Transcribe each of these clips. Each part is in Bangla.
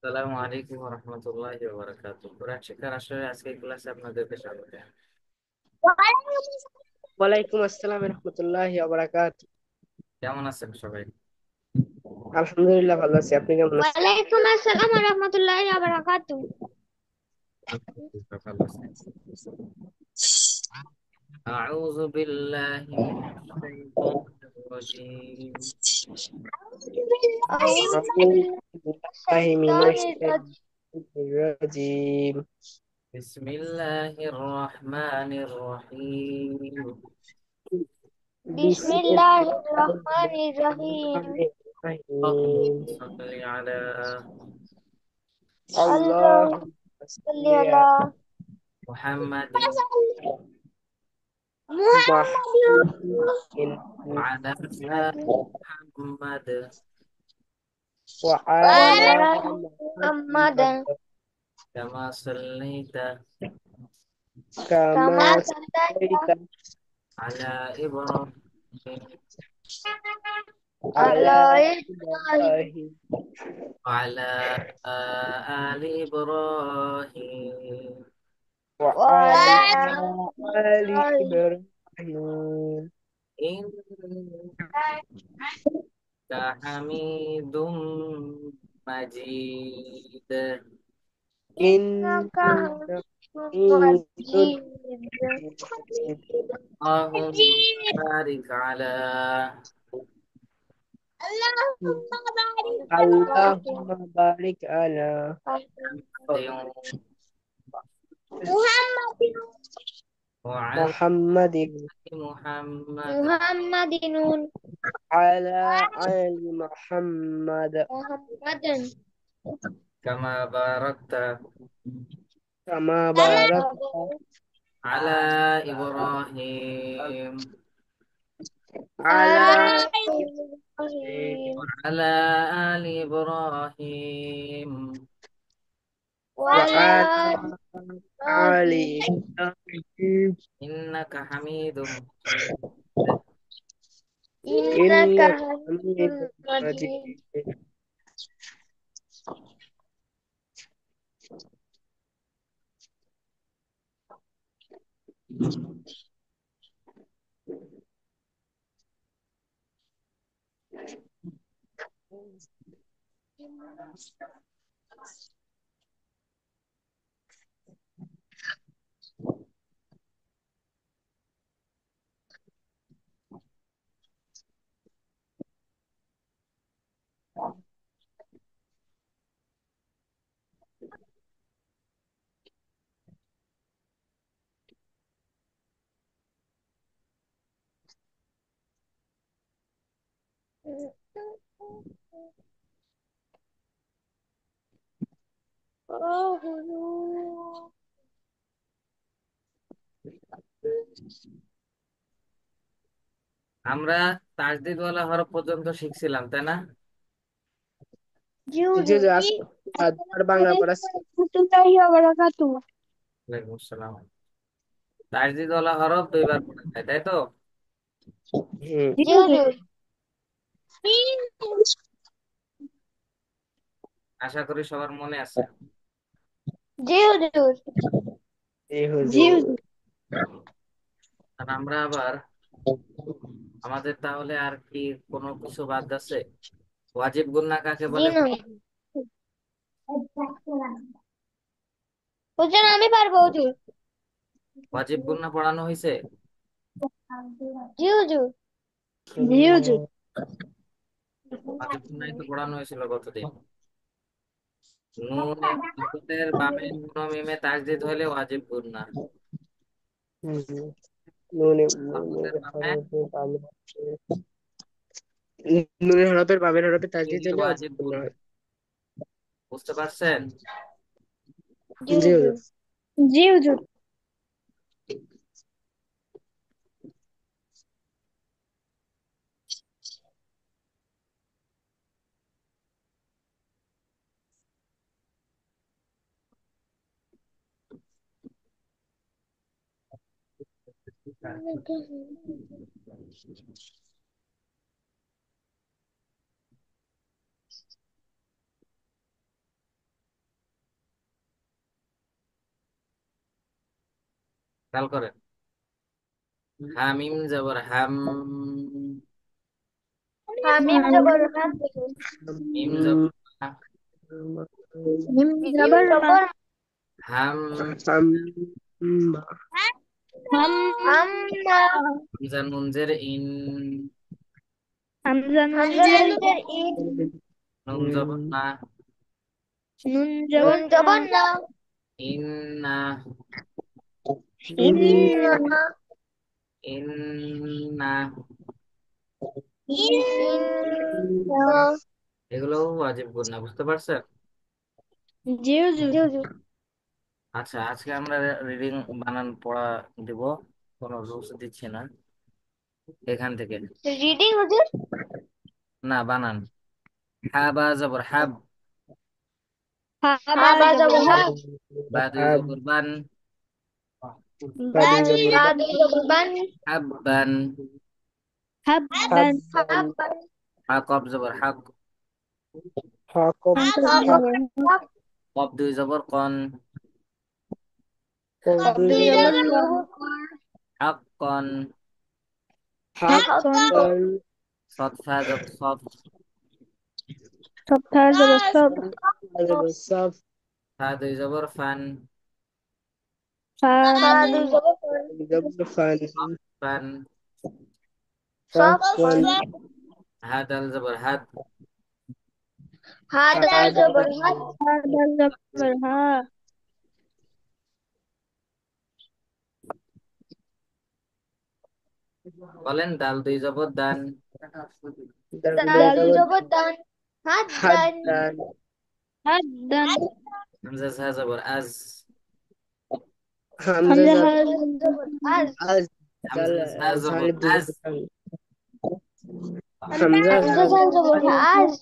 আসসালামু আলাইকুম রহমতুল্লাহি ওয়া বারাকাতুহু। কোরআন শিক্ষার আসলে আজকে ক্লাসে আপনাদেরকে স্বাগত। ওয়ালাইকুম আসসালাম রহমতুল্লাহি ওয়া বারাকাতুহু। কেমন আছেন সবাই? আলহামদুলিল্লাহ ভালো আছি, আপনি কেমন আছেন? ওয়ালাইকুম আসসালাম ওয়া রাহমাতুল্লাহি ওয়া বারাকাতুহু। আলহামদুলিল্লাহ ভালো আছি। আউযু বিল্লাহি মিনাশ শাইতানির রাজীম। আউযু আউযু বিল্লাহি মিনাশ বিল্লাহি মিনাশ শাইতানির রাজীম। শাইতানির রাজীম। বিসমিল্লাহির রহমানির রহিম। বিসমিল্লাহির বিসমিল্লাহির রহমানির রহিম। রহমানির রহিম। আল্লাহুম্মা সাল্লি আলা আল্লাহুম্মা আল্লাহুম্মা সাল্লি সাল্লি আলা আলা মুহাম্মাদিন মুহাম্মাদিন ওয়া আলা আলি মুহাম্মাদ ওয়া ওয়া আলা আলা মুহাম্মাদ মুহাম্মাদান কামা সাল্লাইতা কামা কামা সাল্লাইতা সাল্লাইতা আলা ইব্রাহিম আলা আলা ইব্রাহিম ইব্রাহিম وعلى آل إبراهيم ওয়া وعلى আলা آل ইব্রাহিম إبراهيم إنك حميد مجيد. ইন্নাকা إنك হামিদুম حميد মাজিদ। مجيد. اللهم بارك على اللهم بارك اللهم بارك على محمد محمد وعلى محمد محمد محمد على آل محمد محمد كما باركت كما كما باركت على إبراهيم على على إبراهيم إبراهيم وعلى آل إبراهيم وعلى وعلى آل إبراهيم إبراهيم إنك حميد مجيد. إنك إنك حميد حميد مجيد. مجيد. আমরা তাজদিদওয়ালা হরফ পর্যন্ত শিখছিলাম, তাই না? জি জি হুজুর। জি, আজকে আর বাংলা পড়া ছিল। রাহমাতুল্লাহি ওয়া বারাকাতুহু। ওয়ালাইকুম আসসালাম। তাজদিদওয়ালা হরফ দুইবার পড়া যায়, তাই তো? হুম। জি হুজুর। আশা করি সবার মনে আছে। জি হুজুর। জি জি হুজুর। হুজুর। আর আমরা আবার আমাদের তাহলে আর কি কোনো কিছু বাদ আছে? ওয়াজিব গুন্না কাকে জি বলে? না হুজুর, আমি পারবো হুজুর। ওয়াজিব গুন্না পড়ানো হয়েছে? জি হুজুর। জি হুজুর। ওয়াজিব গুন্নাই তো পড়ানো হয়েছিল গতদিন। নুনে ইকুতের বামে নুন ও মিমে তাজদিদ হলে ওয়াজিব গুন্না। হুম হুম। নুনে হরকতের নুনের বামে হরফে বামে নুনের হরফের বামের হরফে তাজদিদ দিলে দিলে অজীব ওয়াজিব গুনাহ গুন্না। হয়। বুঝতে পারছেন? জি জি হুজুর। হুজুর। জি হুজুর। খেয়াল করেন। হামিম জবর হাম, হামিম জবর হাম, মিম জবর মা, মিম জবর মা, হাম, হাম, হাম্মা, হামজা নুন জের ইন, হামজা নুন জের ইন, নুন জবর না, নুন জবর না, ইন্না, ইন্না, ইন্না, ইন্না। এগুলো ওয়াজিব গুন্না, বুঝতে পারছেন? জি হুজুর। জি হুজুর। আচ্ছা, আজকে আমরা রিডিং বানান পড়া দিব, কোনো রুলস দিচ্ছি না এখান থেকে। রিডিং হুজুর। না, বানান। হা বা জবর হাব, হা বা জবর হা, বা দুই জবর বান, বা দুই জবর বান, হাব্বান, হাব্বান, হাব্বান, হা কব জবর হাক, হা জবর হা, কব দুই জবর কন, কব দুই জবর কর, হাক কন, হাক্কন, সদ ফা জবর সদ, সব থা জবর সব, ফা দুই জবর ফান, ফা Fun. দুই জবর ফর, ফান, সব ফন, হা দাল জবর হাদ, হা দাল জবর হাত, হা দাল জবর হা, বলেন দাল দুই জবর দান, দাল দুই জবর দান, হাত দান, হাত দান, হামজা হা জবর আজ, হামজা হা জবর আজ, হামজা হা জবর আজ, হামজা জাল জবর আজ,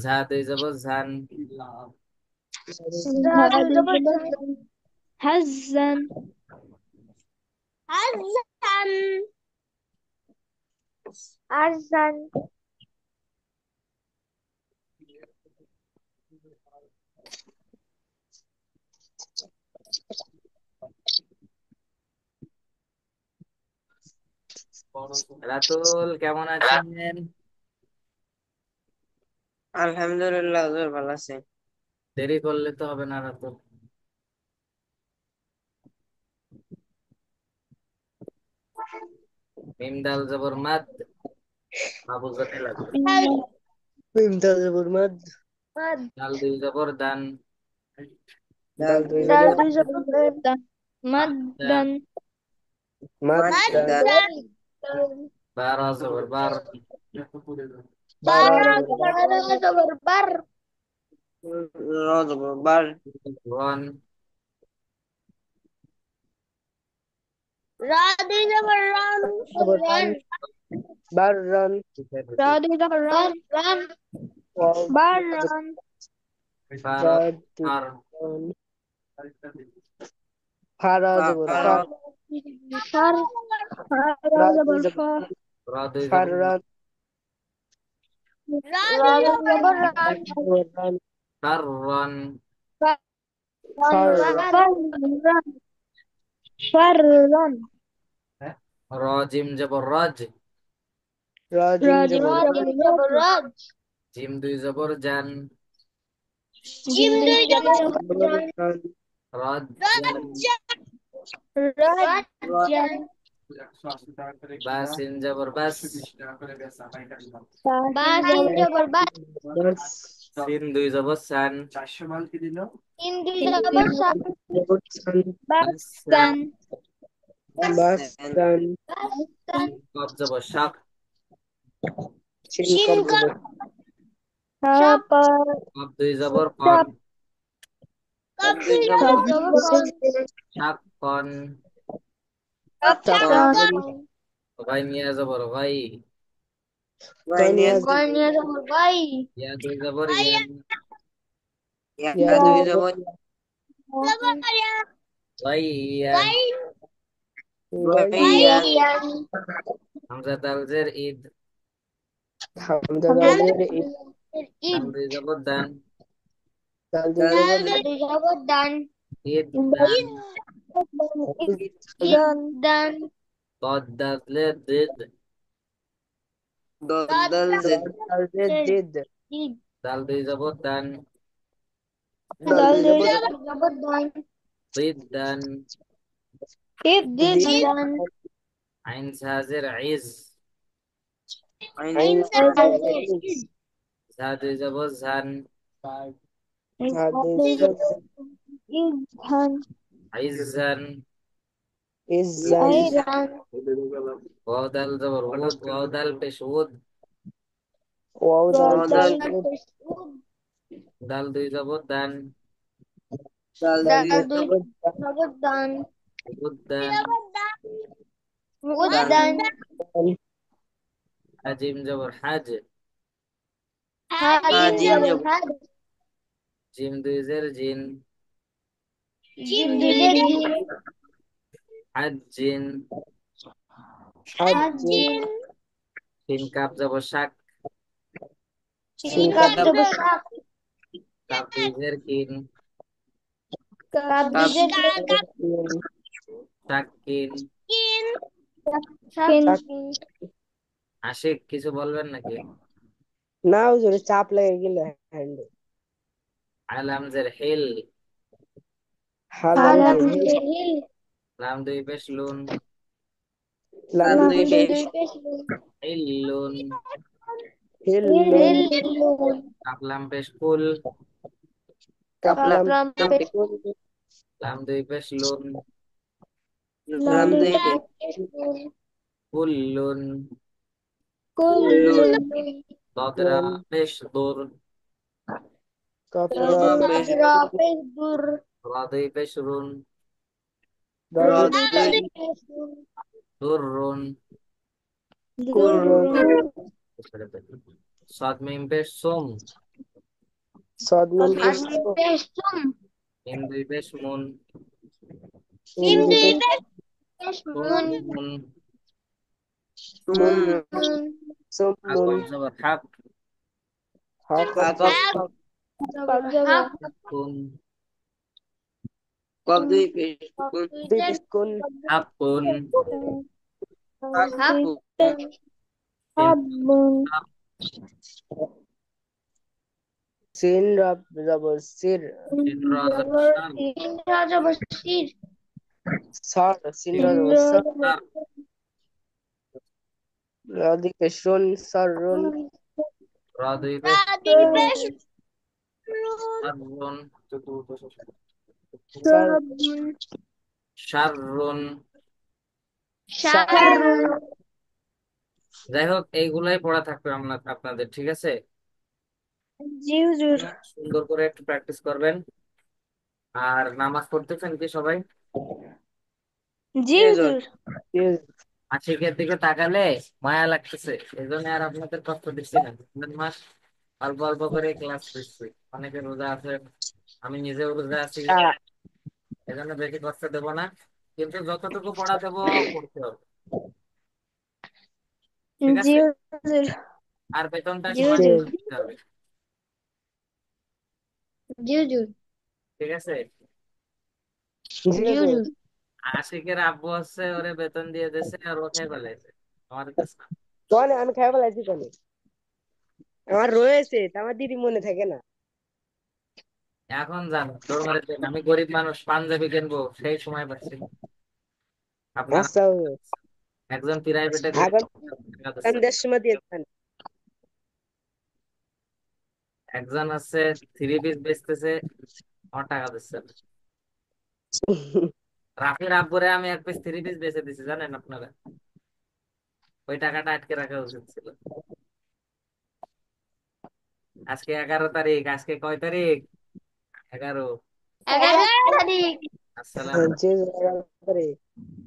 ঝা দুই জবর ঝান, জাল জবর হাজান, হাজান, আরজান, রাতুল কেমন আছেন? আলহামদুলিল্লাহ হুজুর ভালো আছি। দেরি করলে তো হবে না রাতুল। মিম দাল জবর মাদ, মা বুঝতে লাগবে। মাদ মাদ, দাল দুই জবর দান, দাল দুই দাল জবর দুই জবর দান, মাদ মাদ্দা, দান, মাদ দাল দান, বার জবর বার, বার রা জবর জবর বার, র জবর বার রন, রা দুই জবর রান, জবর রান রান, বার রান রা দুই জবর রান, রান, বার রান, বার রা দুই আর, রান ফারা জবর ফার ফার, রা রা দুই জবর জবর ফার, র দুই ফার জবর রান রা দুই জবর রান, জবর রান ফার রন, ফার ফার রান, ফার রান, র জিম জবর রজ, রা জিম জবর জবর রাজ, জিম দুই জবর জান, জিম দুই জবর জান, রান রজ জান, রাজ্জান, বা সিন জবর বাস, বা সিন জবর বা, বাস সিন দুই জবর সান, সিন দুই জবর সা, জবর সান বাস সান, বাস সান বাস সান, কব জবর শাক, শিন শিন কব কব জবর সাপ, কব দুই জবর কন, সাপ, কব দুই জবর কন, শাক কন, চাপ কন, গাই নিয়া জবর গাই, গানিয়া গয় নিয়ে জবর গয়, ইয়া দুই জবর ইয়ান, ইয়া দুই জবর গাই ইয়ান, গাইয়া ইয়ান, হামজা দাল জের ঈদ, হামদা দালের ঈদ, দাল দুই জবর দান, দাল দুই জবর দুই জবর দান, ঈদ দান, is done. ضاد دال ضد. দল জেদ Did. দাল দুই জবর দান। দল দুই জবর Done. ضدًا. Did দিদ done. আইন সাজের আইজ। আইন Is ঝা দুই জবর ঝান। done. আইজান। ইজান I done. ওয়াও দাল জবর উদ, ওয়াও দাল পেশ উদ। ওয়াও দাল পেশ দাল দুই জবর দান। দাল দুই জবর Done. উদ্যান। Done. আজিম জবর হাজ। হাজিম জবর জিম দুই জের জিন। হাজ জিন। হাজিম তিন কাপ জবর শাক। সিন কাপ কাপ দুই জের কিন। কাপ শাক কিন। আশিক কিছু বলবেন নাকি? না হুজুর চাপ লেগে গেল হ্যান্ডে আলাম জের হিল। হালাম লাম দুই পেশ লুন। লাম দুই পেশ ইল্লুন। হিল্লুন কাপলাম পেশ কুল। কাপলাম লাম দুই পেশ লুন। লাম দুই পেশ কুল্লুন। কুল্লুন দদরা পেশ দুর। কপরা পেশ রা দুই পেশ রুন। রদ দুই দুররুন। কুরুন সাদ মিম পেশ সুম। সদ নুন পেশ মিম দুই পেশ মুন। মিম দুই পেশ সুম মুন। মুন সুম নুন আকফ জবর হাক। হক কুন। কব দুই পেশ কুন দুই পেশ কুন হাকুন। হাকুন সিন রব জবর সির সিন রা জবর শার। সর সিন রব জবর সর শার। রদি পেশ রুন সর রুন রা দুই পেশ শাররুন। সর শাররুন। শার যাই হোক এইগুলাই পড়া থাকবে আপনাদের, ঠিক আছে? সুন্দর করে একটু প্র্যাকটিস করবেন। আর নামাজ পড়তেছেন কি সবাই? আশিকের দিকে তাকালে মায়া লাগতেছে, এই জন্য আর আপনাদের কষ্ট দিচ্ছি না। 3 মাস অল্প অল্প করে ক্লাস দিচ্ছি। অনেকে রোজা আছে, আমি নিজেও রোজা আছি, এই জন্য বেশি কষ্ট দেবো না। কিন্তু যতটুকু পড়া দেবো পড়তে হবে, ঠিক আছে? আর বেতনটা সমান দিতে হবে, ঠিক আছে? আশিকের আব্বু হচ্ছে ওরে বেতন দিয়ে দিয়েছে আর ও খেয়ে ফেলাইছে, আমার কাছে না। কোন আমি খাই ফেলাইছি কেন আমার রয়েছে তা আমার দিদি মনে থাকে না এখন জান তোর মারে দেন, আমি গরিব মানুষ, পাঞ্জাবি কিনবো সেই সময় পাচ্ছি না। আপনার আচ্ছা হুজুর একজন প্রাইভেটে গরিব আগামী টাকা দিচ্ছে, দেড় সময় দিয়ে দেন একজন আছে 3 পিস বেচতেছে, আমার টাকা দিচ্ছে না। রাফির আব্বুরে আমি 1 পিস 3 পিস বেচে দিছি, জানেন আপনারা? ওই টাকাটা আটকে রাখা উচিত ছিল। আজকে 11 তারিখ, আজকে কয় তারিখ? 11। আসসালাম। যে